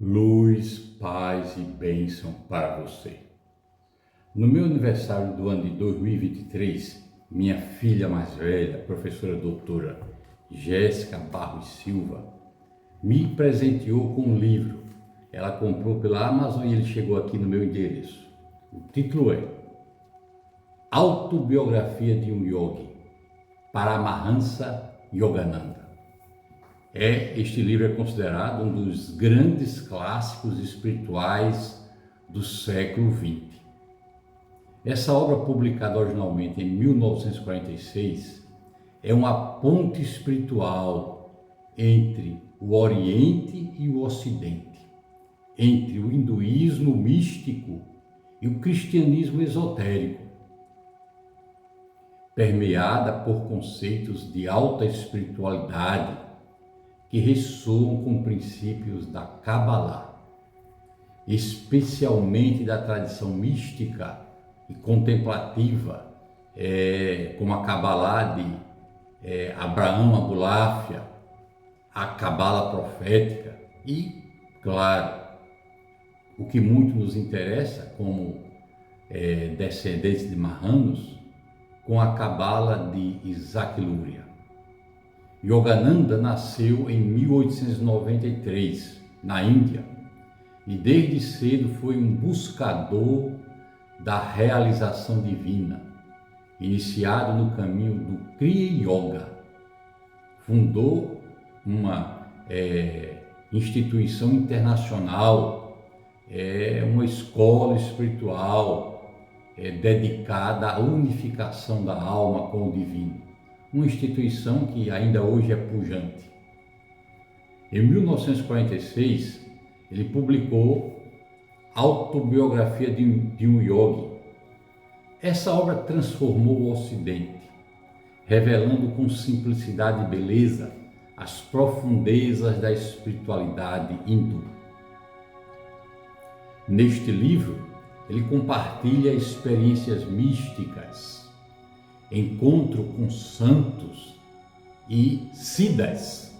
Luz, paz e bênção para você. No meu aniversário do ano de 2023, minha filha mais velha, professora doutora Jéssica Barros Silva, me presenteou com um livro. Ela comprou pela Amazon e ele chegou aqui no meu endereço. O título é Autobiografia de um Yogi, Paramahansa Yogananda. Este livro é considerado um dos grandes clássicos espirituais do século XX. Essa obra, publicada originalmente em 1946, é uma ponte espiritual entre o Oriente e o Ocidente, entre o hinduísmo místico e o cristianismo esotérico, permeada por conceitos de alta espiritualidade que ressoam com princípios da Kabbalah, especialmente da tradição mística e contemplativa, como a Kabbalah de Abraham Abulafia, a Kabbalah profética e, claro, o que muito nos interessa como descendentes de Mahanos, com a Kabbalah de Isaac Luria. Yogananda nasceu em 1893, na Índia, e desde cedo foi um buscador da realização divina, iniciado no caminho do Kriya Yoga. Fundou uma instituição internacional, uma escola espiritual dedicada à unificação da alma com o divino. Uma instituição que ainda hoje é pujante. Em 1946, ele publicou Autobiografia de um Yogi. Essa obra transformou o Ocidente, revelando com simplicidade e beleza as profundezas da espiritualidade hindu. Neste livro, ele compartilha experiências místicas, encontro com santos e siddhas,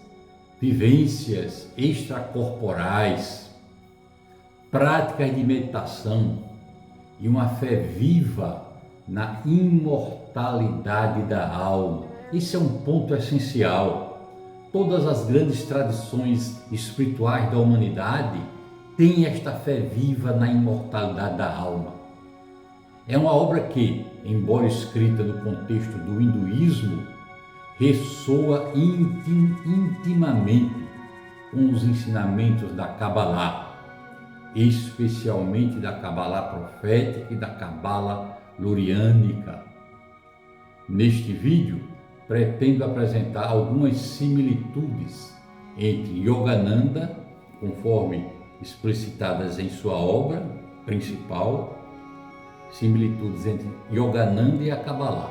vivências extracorporais, práticas de meditação e uma fé viva na imortalidade da alma. Esse é um ponto essencial. Todas as grandes tradições espirituais da humanidade têm esta fé viva na imortalidade da alma. É uma obra que, embora escrita no contexto do hinduísmo, ressoa intimamente com os ensinamentos da Kabbalah, especialmente da Kabbalah profética e da Kabbalah luriânica. Neste vídeo, pretendo apresentar algumas similitudes entre Yogananda, conforme explicitadas em sua obra principal, similitudes entre Yogananda e a Kabbalah.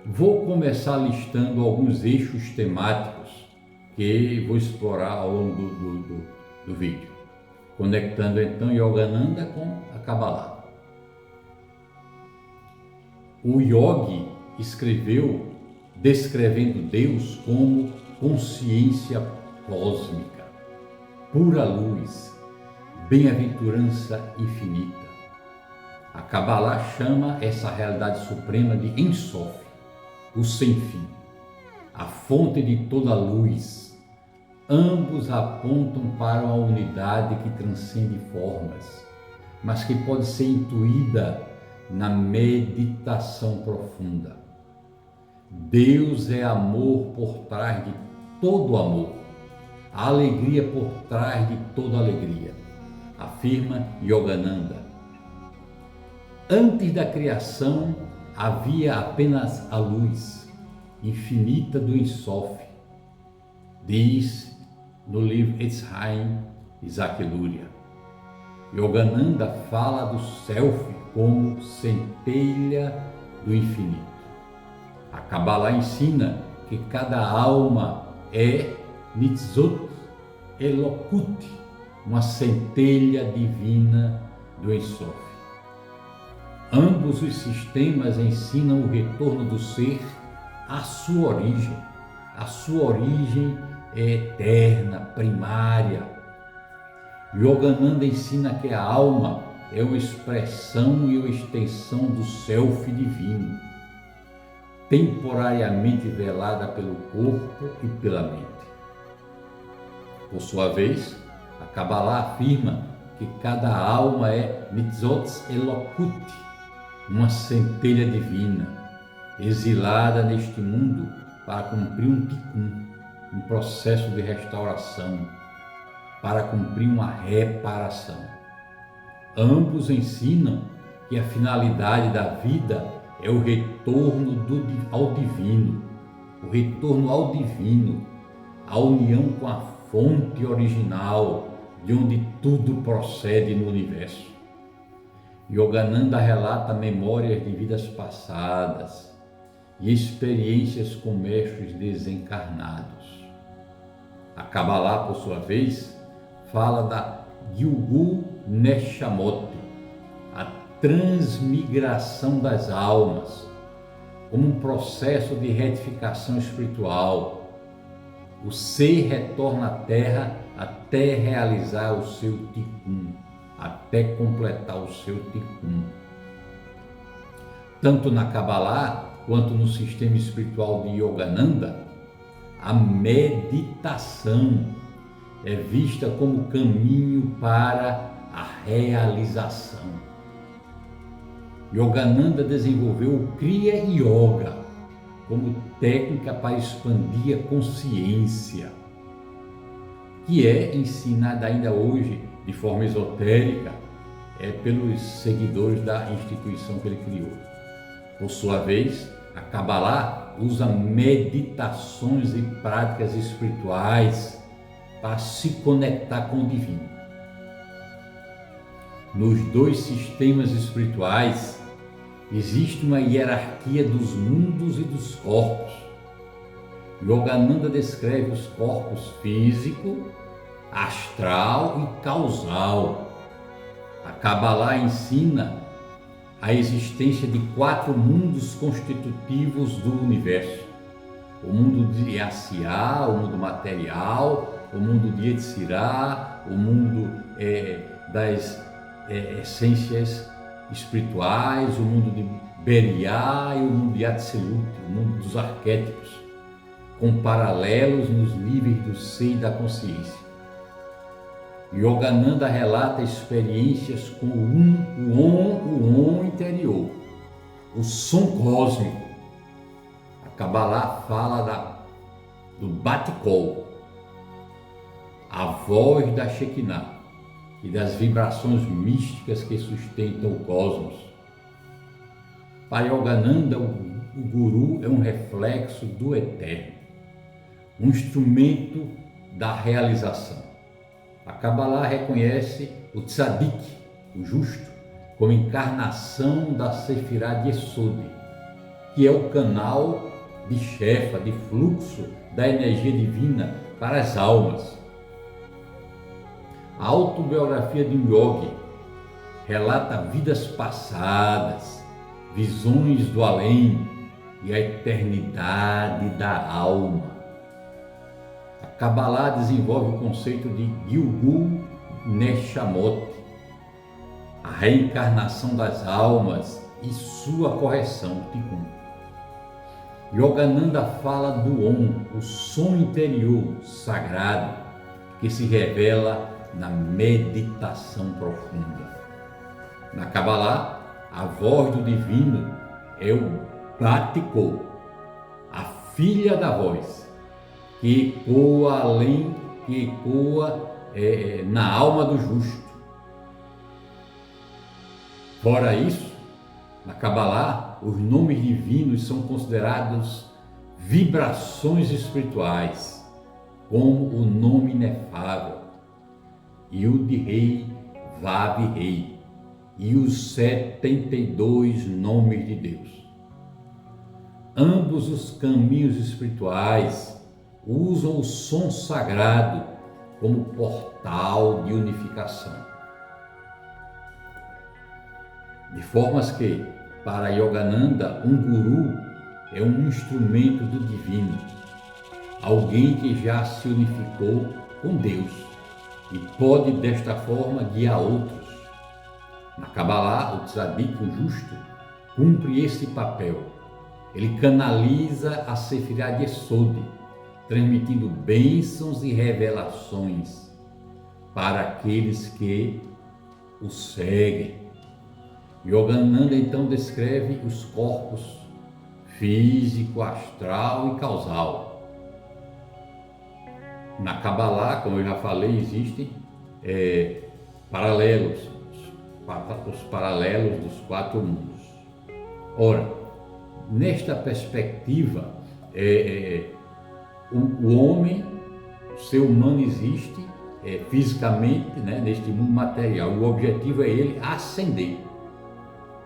Vou começar listando alguns eixos temáticos que vou explorar ao longo do vídeo, conectando então Yogananda com a Kabbalah. O Yogi escreveu descrevendo Deus como consciência cósmica, pura luz, bem-aventurança infinita. A Kabbalah chama essa realidade suprema de Ein Sof, o sem fim, a fonte de toda luz. Ambos apontam para uma unidade que transcende formas, mas que pode ser intuída na meditação profunda. Deus é amor por trás de todo amor, a alegria por trás de toda alegria, afirma Yogananda. Antes da criação havia apenas a luz infinita do Ein Sof, diz no livro Etzheim Isaac Luria. Yogananda fala do Self como centelha do infinito. A Kabbalah ensina que cada alma é Nitzot Elokut, uma centelha divina do Ein Sof. Ambos os sistemas ensinam o retorno do ser à sua origem é eterna, primária. Yogananda ensina que a alma é uma expressão e uma extensão do self divino, temporariamente velada pelo corpo e pela mente. Por sua vez, a Kabbalah afirma que cada alma é Nitzotz Elokut, uma centelha divina, exilada neste mundo para cumprir um tikkun, um processo de restauração, para cumprir uma reparação. Ambos ensinam que a finalidade da vida é o retorno ao divino, o retorno ao divino, a união com a fonte original de onde tudo procede no universo. Yogananda relata memórias de vidas passadas e experiências com mestres desencarnados. A Kabbalah, por sua vez, fala da Gilgul Neshamot, a transmigração das almas, como um processo de retificação espiritual. O ser retorna à Terra até realizar o seu tikkun, até completar o seu tikkun. Tanto na Kabbalah quanto no sistema espiritual de Yogananda, a meditação é vista como caminho para a realização. Yogananda desenvolveu o Kriya Yoga como técnica para expandir a consciência, que é ensinada ainda hoje de forma esotérica pelos seguidores da instituição que ele criou. Por sua vez, a Kabbalah usa meditações e práticas espirituais para se conectar com o divino. Nos dois sistemas espirituais existe uma hierarquia dos mundos e dos corpos. Yogananda descreve os corpos físico, astral e causal. A Kabbalah ensina a existência de 4 mundos constitutivos do universo: o mundo de Asiá, o mundo material, o mundo de Yetzirah, o mundo das essências espirituais, o mundo de Beriá e o mundo de Atzilut, o mundo dos arquétipos, com paralelos nos níveis do ser e da consciência. Yogananda relata experiências com o Om interior, o som cósmico. A Kabbalah fala do Bat-Kol, a voz da Shekinah e das vibrações místicas que sustentam o cosmos. Para Yogananda, o Guru é um reflexo do Eterno, um instrumento da realização. A Kabbalah reconhece o Tzadik, o justo, como encarnação da Sefirá de Yesod, que é o canal de Shefa, de fluxo da energia divina para as almas. A autobiografia de um yogi relata vidas passadas, visões do além e a eternidade da alma. A Kabbalah desenvolve o conceito de Gilgul Neshamot, a reencarnação das almas e sua correção, Tikkun. Yogananda fala do Om, o som interior sagrado que se revela na meditação profunda. Na Kabbalah, a voz do divino é o Bat-Kol, a filha da voz, que ecoa na alma do justo. Fora isso, na Kabbalah, os nomes divinos são considerados vibrações espirituais, como o nome inefável, Yud-Rei, Vav-Rei, e os 72 nomes de Deus. Ambos os caminhos espirituais usam o som sagrado como portal de unificação. De formas que, para Yogananda, um guru é um instrumento do divino, alguém que já se unificou com Deus e pode desta forma guiar outros. Na Kabbalah, o tzadik, o justo, cumpre esse papel. Ele canaliza a Sefirá de Yesod, transmitindo bênçãos e revelações para aqueles que o seguem. Yogananda então descreve os corpos físico, astral e causal. Na Kabbalah, como eu já falei, existem paralelos, os paralelos dos 4 mundos. Ora, nesta perspectiva, o homem, o ser humano existe fisicamente, né, neste mundo material. O objetivo é ele ascender,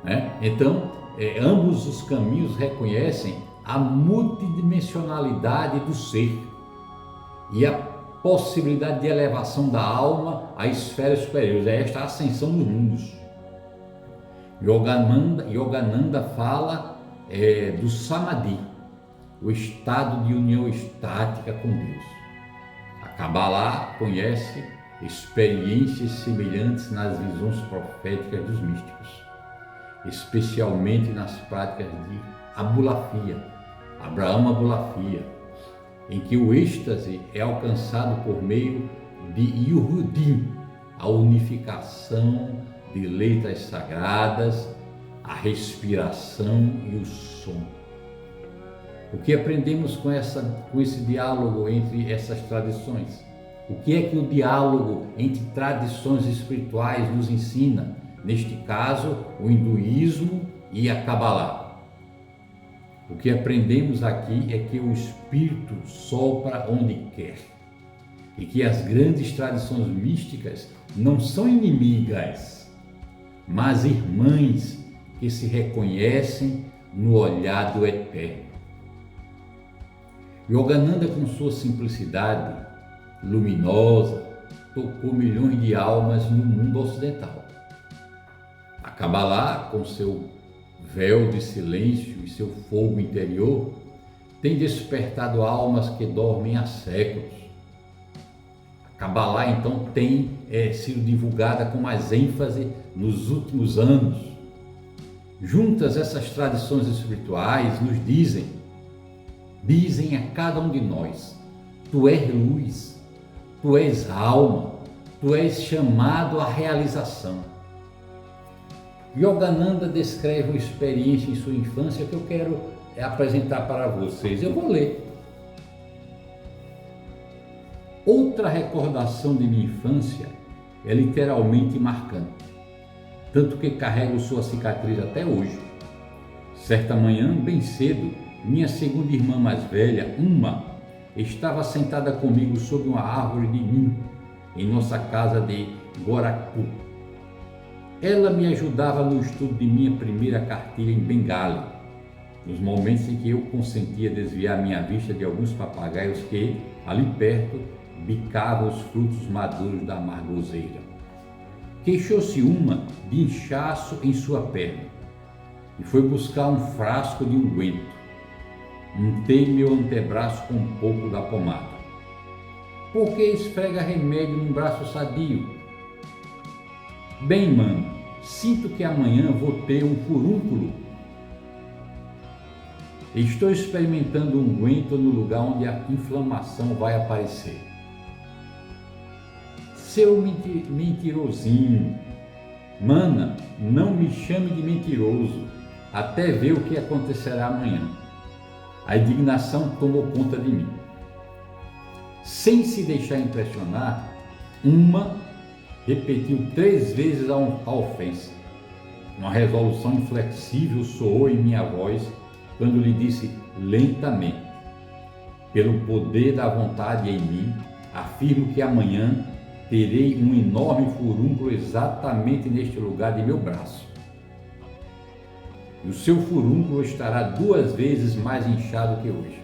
né? Então, ambos os caminhos reconhecem a multidimensionalidade do ser e a possibilidade de elevação da alma a esferas superiores. É esta ascensão dos mundos. Yogananda fala do Samadhi, o estado de união estática com Deus. A Kabbalah conhece experiências semelhantes nas visões proféticas dos místicos, especialmente nas práticas de Abulafia, Abraham Abulafia, em que o êxtase é alcançado por meio de Yuhudim, a unificação de letras sagradas, a respiração e o som. O que aprendemos com esse diálogo entre essas tradições? O que é que o diálogo entre tradições espirituais nos ensina? Neste caso, o hinduísmo e a Kabbalah. O que aprendemos aqui é que o Espírito sopra onde quer e que as grandes tradições místicas não são inimigas, mas irmãs que se reconhecem no olhar do Eterno. Yogananda, com sua simplicidade luminosa, tocou milhões de almas no mundo ocidental. A Kabbalah, com seu véu de silêncio e seu fogo interior, tem despertado almas que dormem há séculos. A Kabbalah, então, tem sido divulgada com mais ênfase nos últimos anos. Juntas, essas tradições espirituais nos dizem a cada um de nós: tu és luz, tu és alma, tu és chamado à realização. Yogananda descreve uma experiência em sua infância que eu quero apresentar para vocês. Eu vou ler. Outra recordação de minha infância é literalmente marcante, tanto que carrego sua cicatriz até hoje. Certa manhã, bem cedo, minha segunda irmã mais velha, Uma, estava sentada comigo sob uma árvore de nim, em nossa casa de Gorakhpur. Ela me ajudava no estudo de minha primeira cartilha em Bengali, nos momentos em que eu consentia desviar minha vista de alguns papagaios que, ali perto, bicavam os frutos maduros da amargoseira. Queixou-se Uma de inchaço em sua perna e foi buscar um frasco de unguento. Untei meu antebraço com um pouco da pomada. Por que esfrega remédio num braço sadio? Bem, mano, sinto que amanhã vou ter um furúnculo. Estou experimentando um unguento no lugar onde a inflamação vai aparecer. Seu mentirosinho. Mana, não me chame de mentiroso, até ver o que acontecerá amanhã. A indignação tomou conta de mim. Sem se deixar impressionar, Uma repetiu 3 vezes a ofensa. Uma resolução inflexível soou em minha voz quando lhe disse lentamente: pelo poder da vontade em mim, afirmo que amanhã terei um enorme furúnculo exatamente neste lugar de meu braço. E o seu furúnculo estará 2 vezes mais inchado que hoje.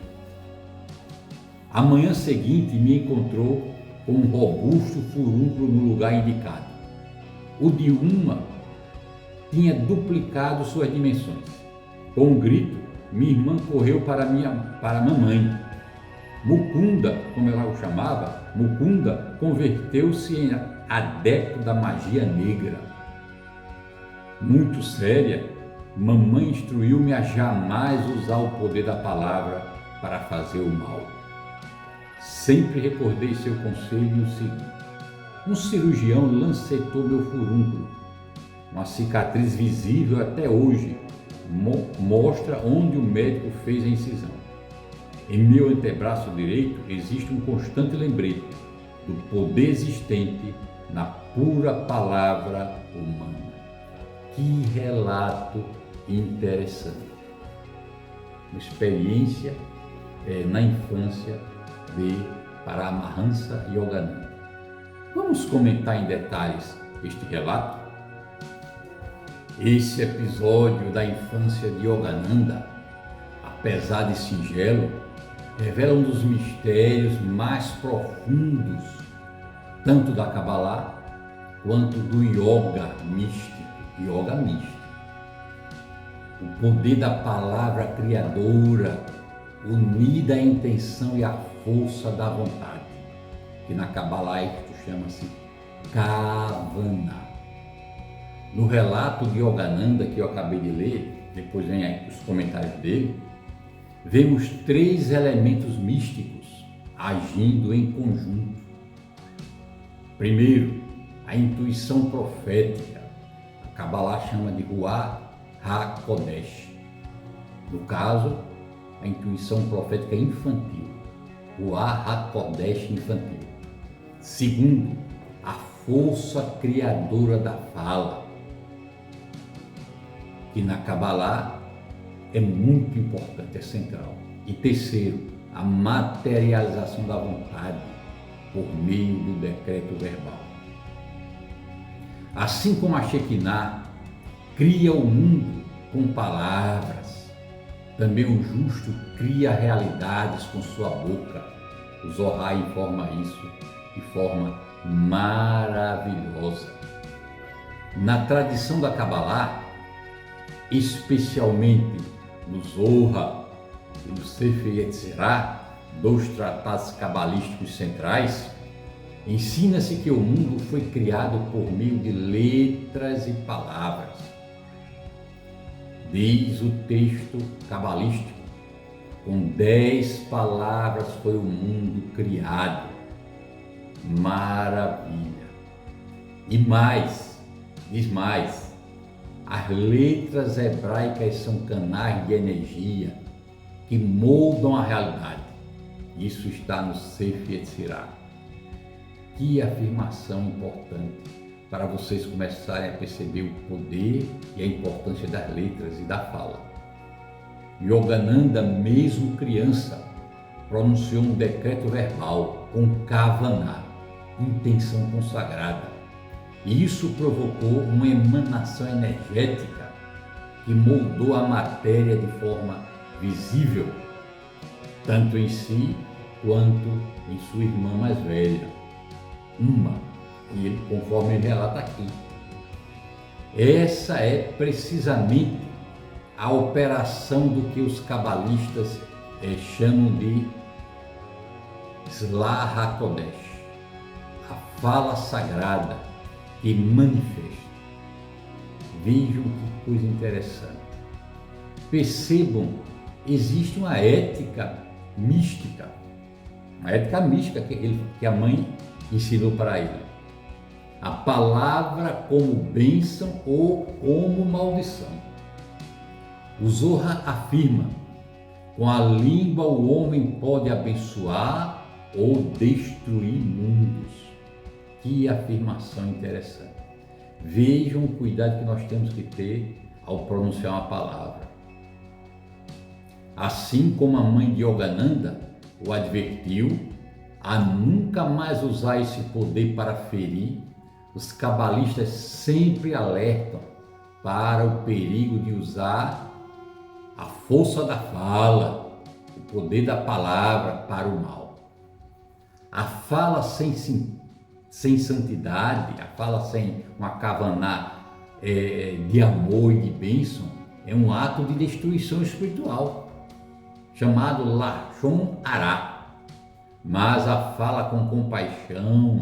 A manhã seguinte me encontrou com um robusto furúnculo no lugar indicado. O de Uma tinha duplicado suas dimensões. Com um grito, minha irmã correu para a mamãe. Mukunda, como ela o chamava, Mukunda converteu-se em adepto da magia negra. Muito séria, mamãe instruiu-me a jamais usar o poder da palavra para fazer o mal. Sempre recordei seu conselho e o segui. Um cirurgião lancetou meu furúnculo. Uma cicatriz visível até hoje mostra onde o médico fez a incisão. Em meu antebraço direito existe um constante lembrete do poder existente na pura palavra humana. Que relato interessante. Uma experiência na infância de Paramahansa Yogananda. Vamos comentar em detalhes este relato? Esse episódio da infância de Yogananda, apesar de singelo, revela um dos mistérios mais profundos, tanto da Kabbalah quanto do Yoga místico. O poder da palavra criadora, unida à intenção e à força da vontade, que na Kabbalah isto chama-se Kavana. No relato de Yogananda que eu acabei de ler, depois vem aí os comentários dele, vemos 3 elementos místicos agindo em conjunto. Primeiro, a intuição profética. A Kabbalah chama de Ruach HaKodesh. No caso, a intuição profética infantil. Ruach HaKodesh infantil. Segundo, a força criadora da fala, que na Kabbalah é muito importante, é central. E terceiro, a materialização da vontade por meio do decreto verbal. Assim como a Shekinah cria o mundo com palavras, também o justo cria realidades com sua boca. O Zohar informa isso de forma maravilhosa. Na tradição da Kabbalah, especialmente no Zohar e no Sefer Yetzirah, 2 tratados cabalísticos centrais, ensina-se que o mundo foi criado por meio de letras e palavras. Diz o texto cabalístico, com 10 palavras foi o mundo criado. Maravilha! E mais, diz mais, as letras hebraicas são canais de energia que moldam a realidade. Isso está no Sefer Yetzirah. Que afirmação importante para vocês começarem a perceber o poder e a importância das letras e da fala. Yogananda, mesmo criança, pronunciou um decreto verbal com Kavanah, intenção consagrada. E isso provocou uma emanação energética que moldou a matéria de forma visível, tanto em si quanto em sua irmã mais velha. E ele, conforme ele relata aqui, essa é precisamente a operação do que os cabalistas chamam de Slah HaKodesh, a fala sagrada que manifesta. Vejam que coisa interessante. Percebam, existe uma ética mística que a mãe ensinou para ele. A palavra como bênção ou como maldição. O Zohar afirma: com a língua o homem pode abençoar ou destruir mundos. Que afirmação interessante. Vejam o cuidado que nós temos que ter ao pronunciar uma palavra. Assim como a mãe de Yogananda o advertiu a nunca mais usar esse poder para ferir, os cabalistas sempre alertam para o perigo de usar a força da fala, o poder da palavra para o mal. A fala sem santidade, a fala sem uma kavaná de amor e de bênção, é um ato de destruição espiritual, chamado Lashon Hará, mas a fala com compaixão,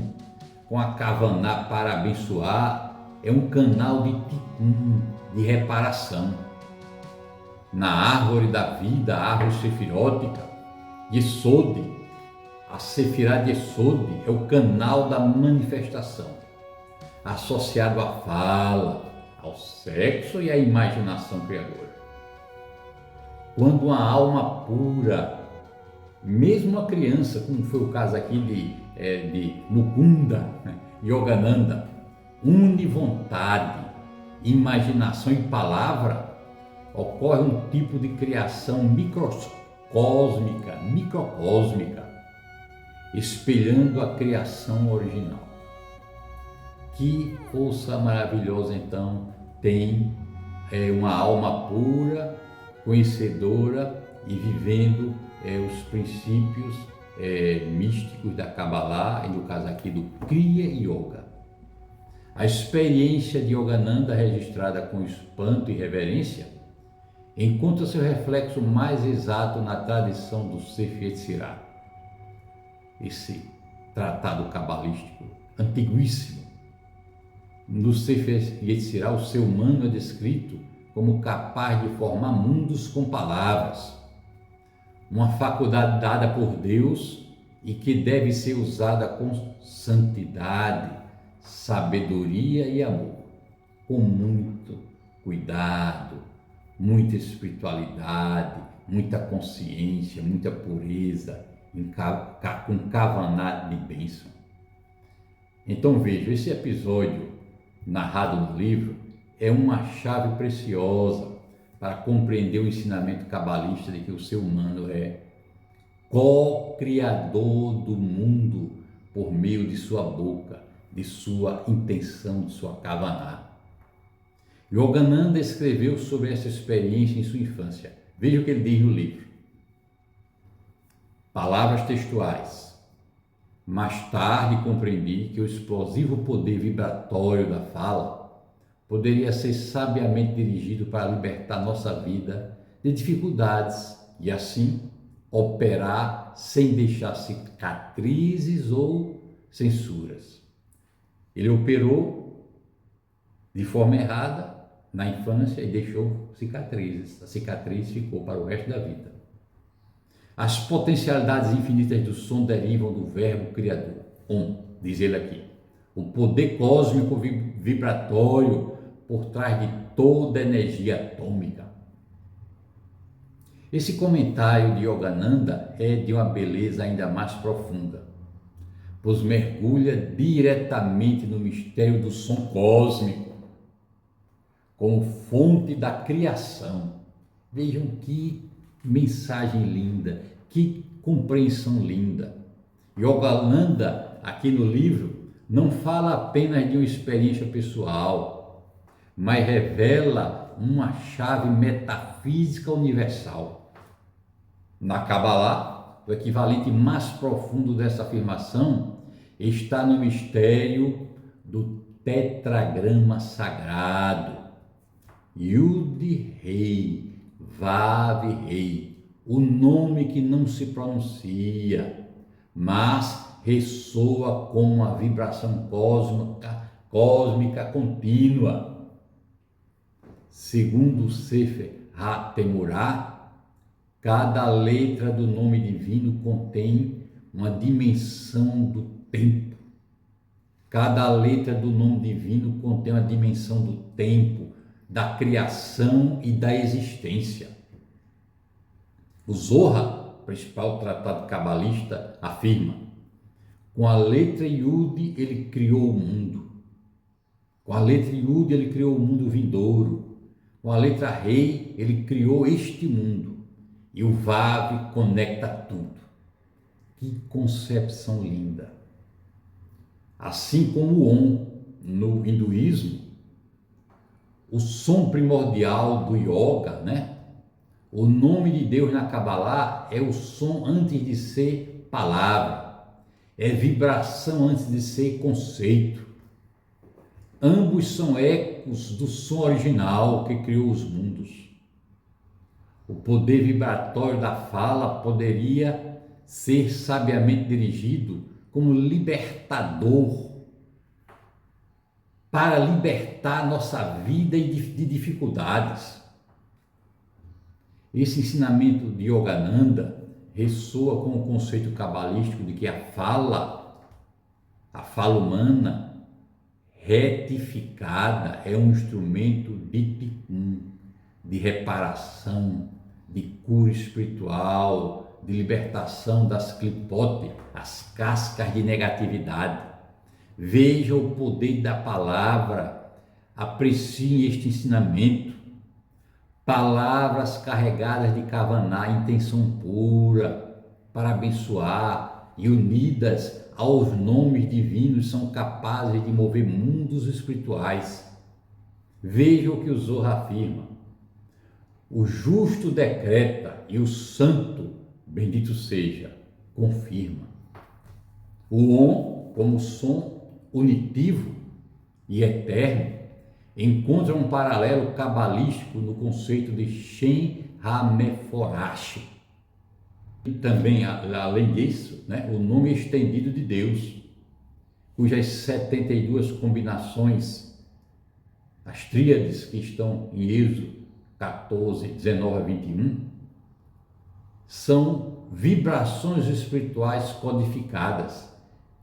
com a kavaná para abençoar, é um canal de tikkun, de reparação. Na árvore da vida, a árvore sefirótica, Yesod, a Sefirá de Yesod é o canal da manifestação, associado à fala, ao sexo e à imaginação criadora. Quando uma alma pura, mesmo a criança, como foi o caso aqui de Mukunda, Yogananda, une vontade, imaginação e palavra, ocorre um tipo de criação microcósmica, espelhando a criação original. Que força maravilhosa, então, tem uma alma pura, conhecedora e vivendo os princípios místicos da Kabbalah, e no caso aqui do Kriya Yoga. A experiência de Yogananda, registrada com espanto e reverência, encontra seu reflexo mais exato na tradição do Sefer Yetzirah, esse tratado cabalístico antiguíssimo. No Sefer Yetzirah, o ser humano é descrito como capaz de formar mundos com palavras, uma faculdade dada por Deus e que deve ser usada com santidade, sabedoria e amor, com muito cuidado, muita espiritualidade, muita consciência, muita pureza, com kavaná de bênção. Então veja, esse episódio narrado no livro é uma chave preciosa para compreender o ensinamento cabalista de que o ser humano é co-criador do mundo por meio de sua boca, de sua intenção, de sua kavaná. Yogananda escreveu sobre essa experiência em sua infância. Veja o que ele diz no livro. Palavras textuais. Mais tarde compreendi que o explosivo poder vibratório da fala poderia ser sabiamente dirigido para libertar nossa vida de dificuldades e assim operar sem deixar cicatrizes ou censuras. Ele operou de forma errada na infância e deixou cicatrizes. A cicatriz ficou para o resto da vida. As potencialidades infinitas do som derivam do verbo criador. Diz ele aqui. O poder cósmico vibratório por trás de toda a energia atômica. Esse comentário de Yogananda é de uma beleza ainda mais profunda, pois mergulha diretamente no mistério do som cósmico, como fonte da criação. Vejam que mensagem linda, que compreensão linda. Yogananda, aqui no livro, não fala apenas de uma experiência pessoal, mas revela uma chave metafísica universal. Na Kabbalah, o equivalente mais profundo dessa afirmação está no mistério do tetragrama sagrado, Yud-Rei, Vav-Rei, o nome que não se pronuncia, mas ressoa com uma vibração cósmica contínua. Segundo o Sefer HaTemurá, cada letra do nome divino contém uma dimensão do tempo. Cada letra do nome divino contém uma dimensão do tempo, da criação e da existência. O Zohar, principal tratado cabalista, afirma: com a letra Yud ele criou o mundo. Com a letra Yud ele criou o mundo vindouro. Com a letra Rei ele criou este mundo. E o Vav conecta tudo. Que concepção linda! Assim como o Om no hinduísmo, o som primordial do yoga, O nome de Deus na Kabbalah é o som antes de ser palavra, é vibração antes de ser conceito. Ambos são ecos do som original que criou os mundos. O poder vibratório da fala poderia ser sabiamente dirigido como libertador, para libertar nossa vida de dificuldades. Esse ensinamento de Yogananda ressoa com o conceito cabalístico de que a fala humana retificada é um instrumento de tikkun, de reparação, de cura espiritual, de libertação das clipote, as cascas de negatividade. Veja o poder da palavra, aprecie este ensinamento. Palavras carregadas de kavaná, intenção pura, para abençoar e unidas aos nomes divinos são capazes de mover mundos espirituais. Veja o que o Zohar afirma: o justo decreta e o santo, bendito seja, confirma. O Om, como som unitivo e eterno, encontra um paralelo cabalístico no conceito de Shem HaMeforash. E também, além disso, o nome estendido de Deus, cujas 72 combinações, as tríades que estão em Êxodo 14, 19 a 21, são vibrações espirituais codificadas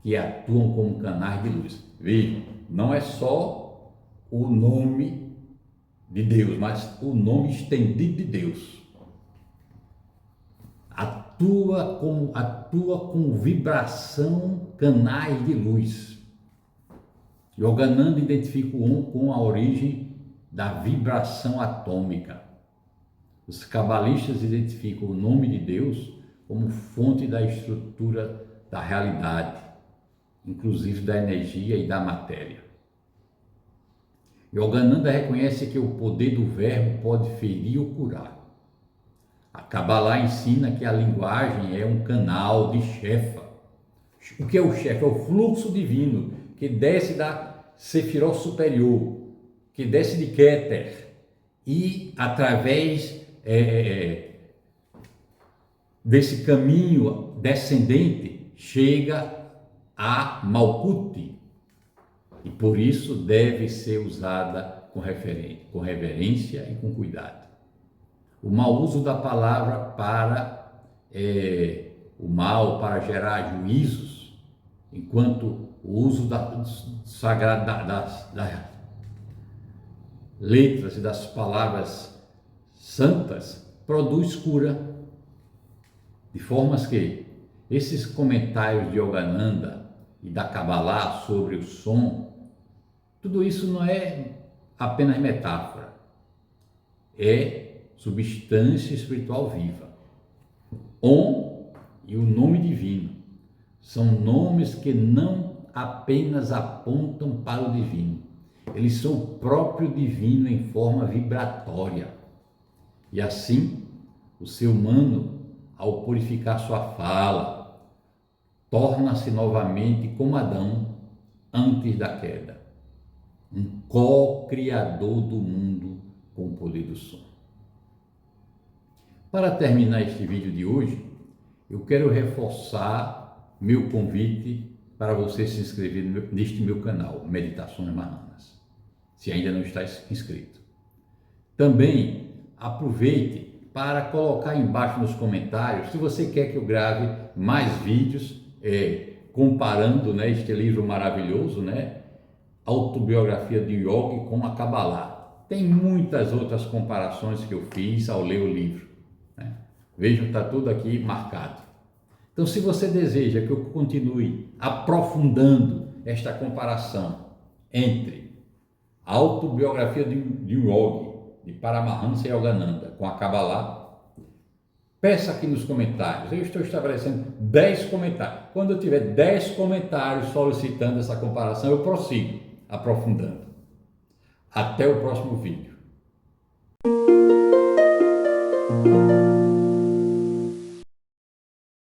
que atuam como canais de luz. Vejam, não é só o nome de Deus, mas o nome estendido de Deus. Atua com vibração, canais de luz. Yogananda identifica o Om com a origem da vibração atômica. Os cabalistas identificam o nome de Deus como fonte da estrutura da realidade, inclusive da energia e da matéria. Yogananda reconhece que o poder do verbo pode ferir ou curar. A Kabbalah ensina que a linguagem é um canal de Shefa. O que é o Shefa? É o fluxo divino que desce da Sefirot superior, que desce de Keter e através desse caminho descendente chega a Malkuth, e por isso deve ser usada com reverência e com cuidado. O mau uso da palavra para o mal, para gerar juízos, enquanto o uso das letras e das palavras santas produz cura, de formas que esses comentários de Yogananda e da Kabbalah sobre o som, tudo isso não é apenas metáfora, é substância espiritual viva. Om e o nome divino são nomes que não apenas apontam para o divino, eles são o próprio divino em forma vibratória. E assim, o ser humano, ao purificar sua fala, torna-se novamente como Adão antes da queda, um co-criador do mundo com o poder do som. Para terminar este vídeo de hoje, eu quero reforçar meu convite para você se inscrever neste meu canal, Meditações Mahanas, se ainda não está inscrito. Também aproveite para colocar embaixo nos comentários se você quer que eu grave mais vídeos comparando este livro maravilhoso, Autobiografia de Yogi com a Kabbalah. Tem muitas outras comparações que eu fiz ao ler o livro. Vejam, está tudo aqui marcado. Então, se você deseja que eu continue aprofundando esta comparação entre a Autobiografia de Yogi, de Paramahansa Yogananda, com a Kabbalah, peça aqui nos comentários. Eu estou estabelecendo 10 comentários. Quando eu tiver 10 comentários solicitando essa comparação, eu prossigo aprofundando. Até o próximo vídeo.